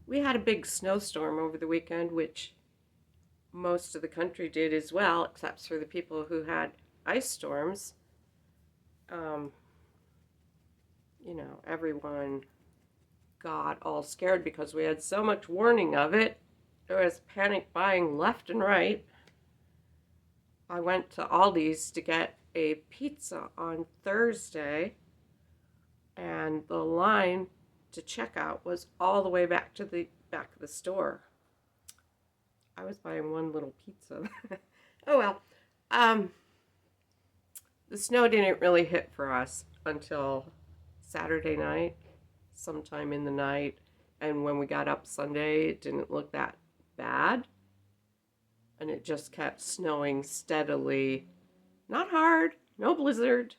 We had a big snowstorm over the weekend, which most of the country did as well, except for the people who had ice storms. Um, everyone got all scared because we had so much warning of it. There was panic buying left and right. I went to Aldi's to get a pizza on Thursday, and the line to check out was all the way back to the back of the store. I was buying one little pizza. Oh well. Um, the snow didn't really hit for us until Saturday night, sometime in the night. And when we got up Sunday, it didn't look that bad. And it just kept snowing steadily. Not hard, no blizzard,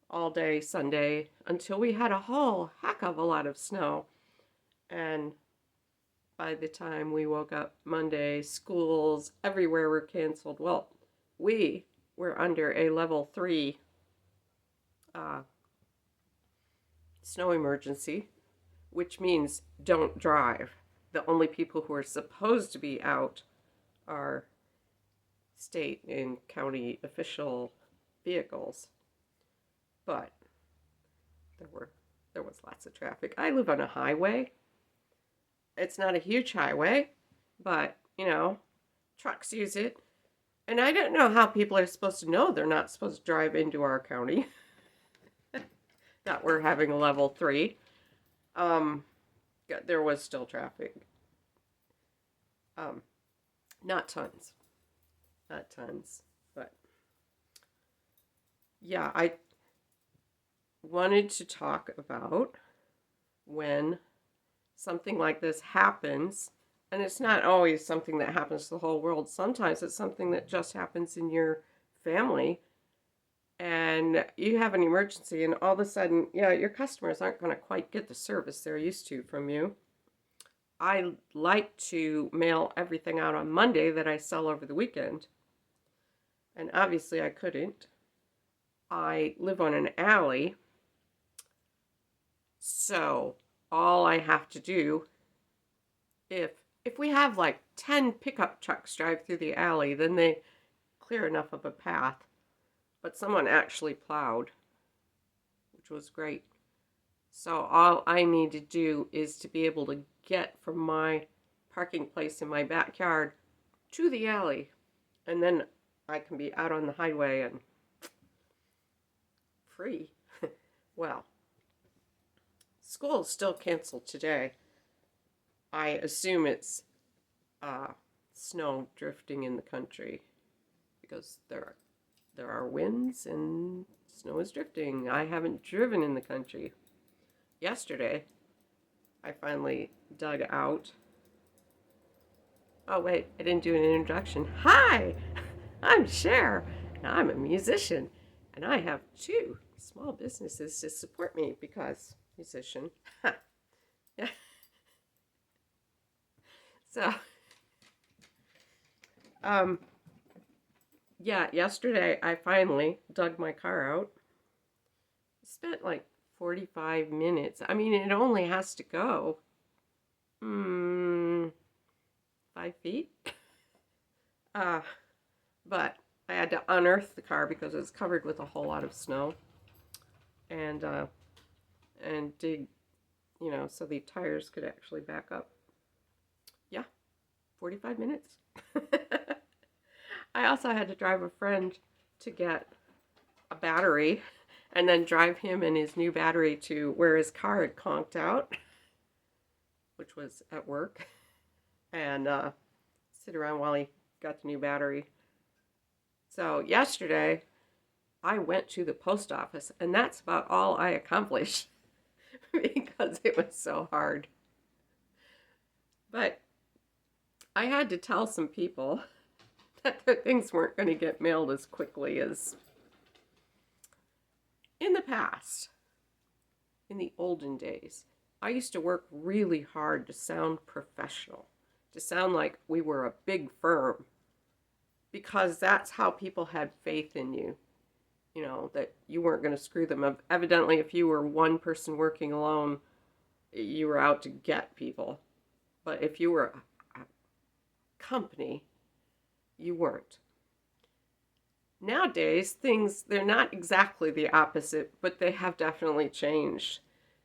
all day Sunday until we had a whole heck of a lot of snow. And by the time we woke up Monday, schools everywhere were canceled. Well, we were under a level 3 uh, snow emergency, which means don't drive. The only people who are supposed to be out are state and county official vehicles. But there were there was lots of traffic. I live on a highway. It's not a huge highway, but trucks use it. And I don't know how people are supposed to know they're not supposed to drive into our county that we're having a level 3. Um, there was still traffic. Um, not tons. Not tons. But yeah, I wanted to talk about when something like this happens. And it's not always something that happens to the whole world. Sometimes it's something that just happens in your family. And you have an emergency, and all of a sudden, your customers aren't going to quite get the service they're used to from you. I like to mail everything out on Monday that I sell over the weekend. And obviously, I couldn't. I live on an alley. So all I have to do, if we have like 10 pickup trucks drive through the alley, then they clear enough of a path. But someone actually plowed, which was great. So all I need to do is to be able to get from my parking place in my backyard to the alley. And then I can be out on the highway and free. Well, school is still canceled today. I assume it's snow drifting in the country because there are winds and snow is drifting. I haven't driven in the country. Yesterday, I finally dug out. Oh wait, I didn't do an introduction. Hi, I'm Cher, and I'm a musician, and I have 2 small businesses to support me because musician. Yeah. So, um, yeah, yesterday I finally dug my car out. Spent like 45 minutes. I mean, it only has to go 5 feet. Uh, but I had to unearth the car because it was covered with a whole lot of snow, and dig, so the tires could actually back up. Yeah, 45 minutes. I also had to drive a friend to get a battery and then drive him and his new battery to where his car had conked out, which was at work, and sit around while he got the new battery. So yesterday, I went to the post office, and that's about all I accomplished because it was so hard. But I had to tell some people that the things weren't going to get mailed as quickly as in the past. In the olden days, I used to work really hard to sound professional, to sound like we were a big firm, because that's how people had faith in you, that you weren't going to screw them up. Evidently, if you were one person working alone, you were out to get people. But if you were a company, you weren't. Nowadays, they're not exactly the opposite, but they have definitely changed.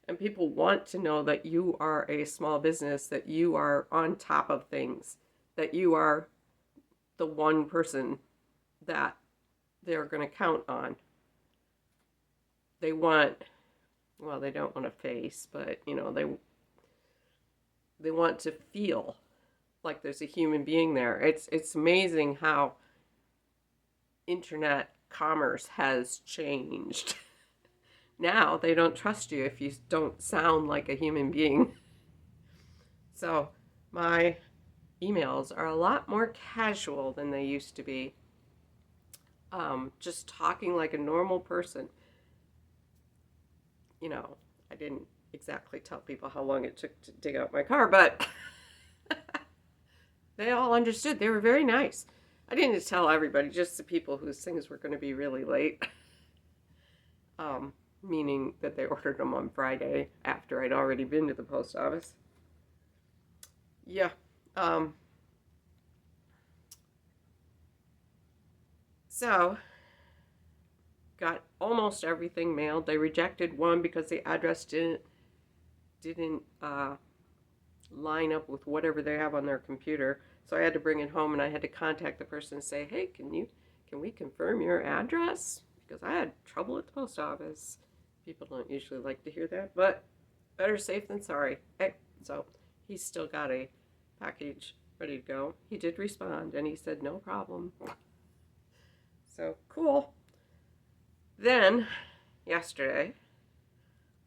And people want to know that you are a small business, that you are on top of things, that you are the one person that they're going to count on. They want, well, they don't want a face, but they want to feel like there's a human being there. It's amazing how internet commerce has changed. Now they don't trust you if you don't sound like a human being. So my emails are a lot more casual than they used to be. Just talking like a normal person. I didn't exactly tell people how long it took to dig out my car, but they all understood. They were very nice. I didn't tell everybody, just the people whose things were going to be really late. Meaning that they ordered them on Friday after I'd already been to the post office. Yeah. So, got almost everything mailed. They rejected one because the address didn't line up with whatever they have on their computer. So I had to bring it home, and I had to contact the person and say, "Hey, can we confirm your address? Because I had trouble at the post office." People don't usually like to hear that, but better safe than sorry. Hey, so he's still got a package ready to go. He did respond, and he said, "No problem." So cool. Then, yesterday,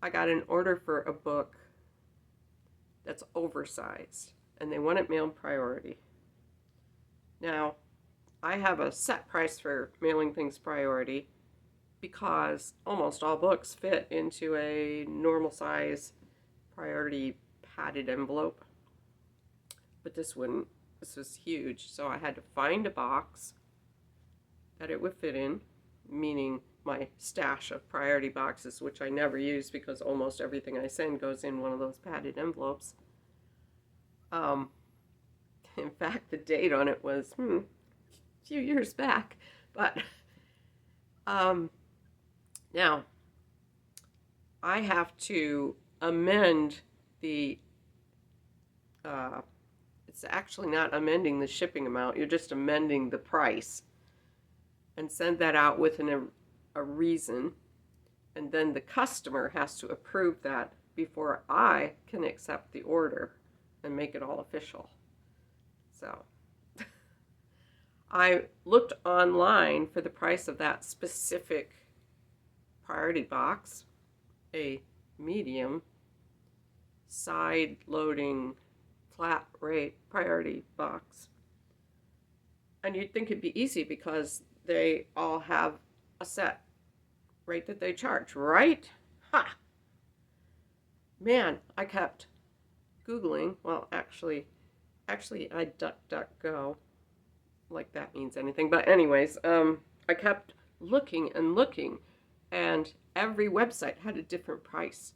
I got an order for a book that's oversized, and they want it mailed priority. Now, I have a set price for mailing things priority because almost all books fit into a normal size priority padded envelope. But this wouldn't. This was huge, so I had to find a box that it would fit in, meaning my stash of priority boxes, which I never use because almost everything I send goes in one of those padded envelopes. In fact, the date on it was a few years back. But now I have to amend the it's actually not amending the shipping amount, you're just amending the price, and send that out with a reason, and then the customer has to approve that before I can accept the order and make it all official. So I looked online for the price of that specific priority box, a medium side loading flat rate priority box. And you'd think it'd be easy because they all have a set rate that they charge, right? Ha! Man, I kept Googling. Well, actually I DuckDuckGo, like that means anything. But anyways, I kept looking and looking, and every website had a different price.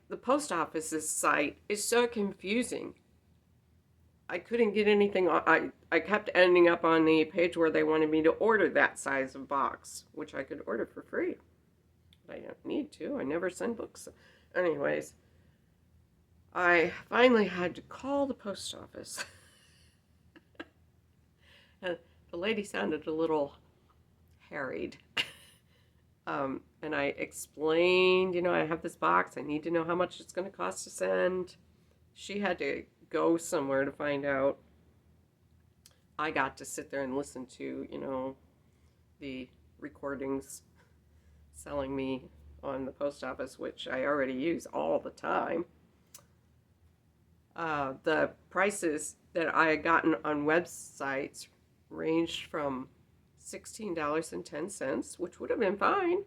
The post office's site is so confusing. I couldn't get anything on. I kept ending up on the page where they wanted me to order that size of box, which I could order for free. But I don't need to. I never send books. Anyways, I finally had to call the post office. And the lady sounded a little harried. And I explained, I have this box. I need to know how much it's going to cost to send. She had to go somewhere to find out. I got to sit there and listen to, the recordings selling me on the post office, which I already use all the time. The prices that I had gotten on websites ranged from $16.10, which would have been fine,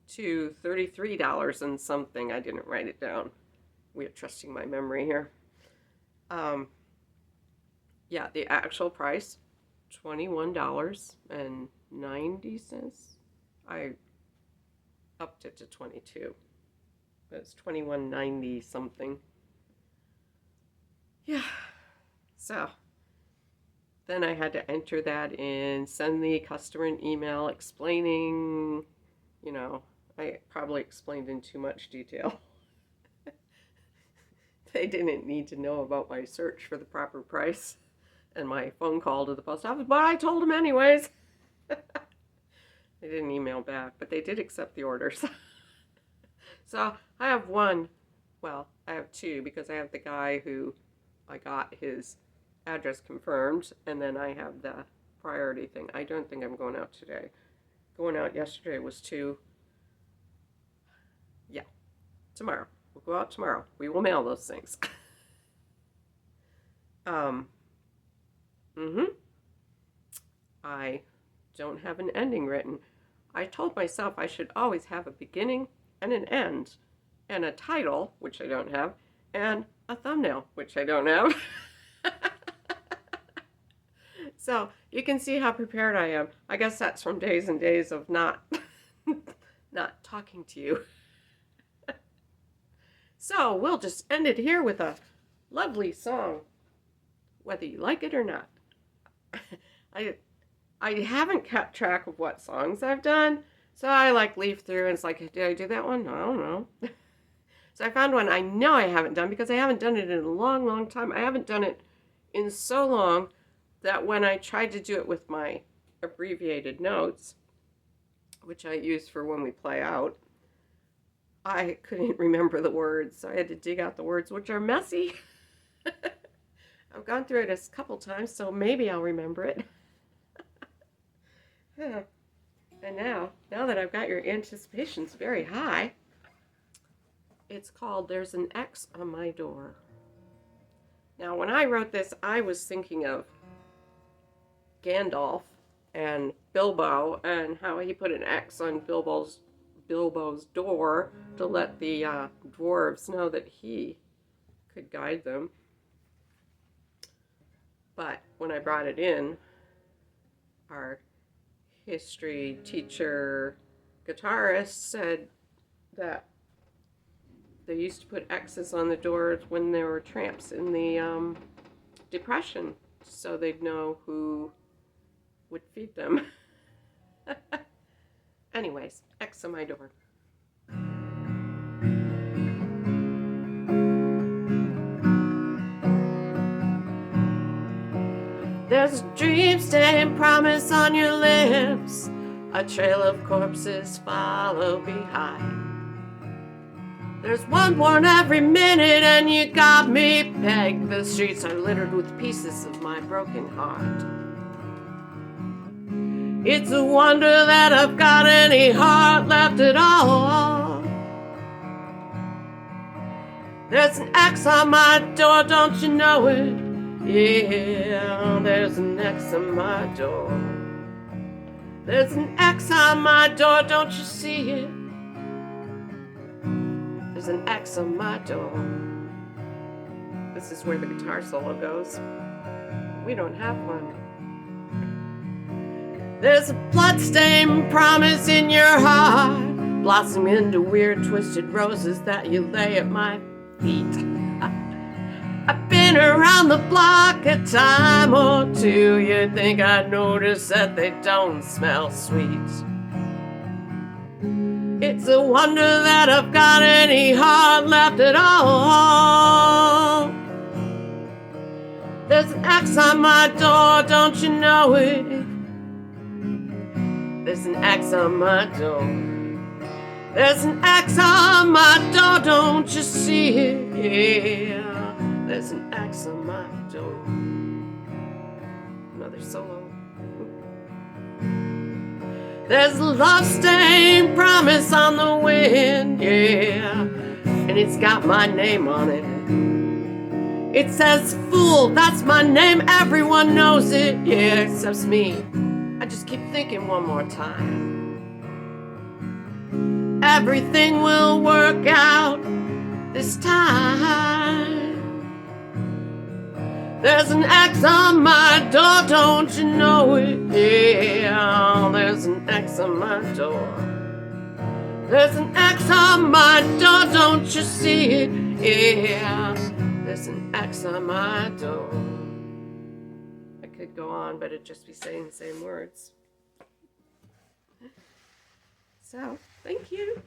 to $33 and something. I didn't write it down. We are trusting my memory here. Yeah, the actual price, $21.90. I upped it to $22. It's $21.90 something. Yeah. So then I had to enter that in, send the customer an email explaining, I probably explained in too much detail. They didn't need to know about my search for the proper price and my phone call to the post office, but I told them anyways. They didn't email back, but they did accept the orders. So I have I have two, because I have the guy who I got his address confirmed, and then I have the priority thing. I don't think I'm going out today. Going out yesterday was tomorrow. We'll go out tomorrow. We will mail those things. I don't have an ending written. I told myself I should always have a beginning and an end, and a title, which I don't have, and a thumbnail, which I don't have. So you can see how prepared I am. I guess that's from days and days of not talking to you. So we'll just end it here with a lovely song, whether you like it or not. I haven't kept track of what songs I've done, so I leaf through and it's like, did I do that one? I don't know. So I found one I know I haven't done, because I haven't done it in a long, long time. I haven't done it in so long that when I tried to do it with my abbreviated notes, which I use for when we play out, I couldn't remember the words, so I had to dig out the words, which are messy. I've gone through it a couple times, so maybe I'll remember it. And now that I've got your anticipations very high, it's called There's an X on My Door. Now, when I wrote this, I was thinking of Gandalf and Bilbo, and how he put an X on Bilbo's door to let the dwarves know that he could guide them. But when I brought it in, our history teacher guitarist said that they used to put X's on the doors when there were tramps in the Depression, so they'd know who would feed them. Anyways, X on my door. There's a dream-stained promise on your lips, a trail of corpses follow behind. There's one born every minute and you got me pegged. The streets are littered with pieces of my broken heart. It's a wonder that I've got any heart left at all. There's an X on my door, don't you know it? Yeah, there's an X on my door. There's an X on my door, don't you see it? There's an X on my door. This is where the guitar solo goes. We don't have one. There's a bloodstained promise in your heart, blossoming into weird twisted roses that you lay at my feet. I've been around the block a time or two. You'd think I'd notice that they don't smell sweet. It's a wonder that I've got any heart left at all. There's an X on my door, don't you know it? There's an X on my door. There's an X on my door, don't you see it? Yeah, there's an X on my door. Another solo. There's a love-stained promise on the wind, yeah, and it's got my name on it. It says fool, that's my name, everyone knows it, yeah, except me. I just keep thinking one more time. Everything will work out this time. There's an X on my door, don't you know it? Yeah, there's an X on my door. There's an X on my door, don't you see it? Yeah, there's an X on my door. I could go on, but it'd just be saying the same words. So, thank you.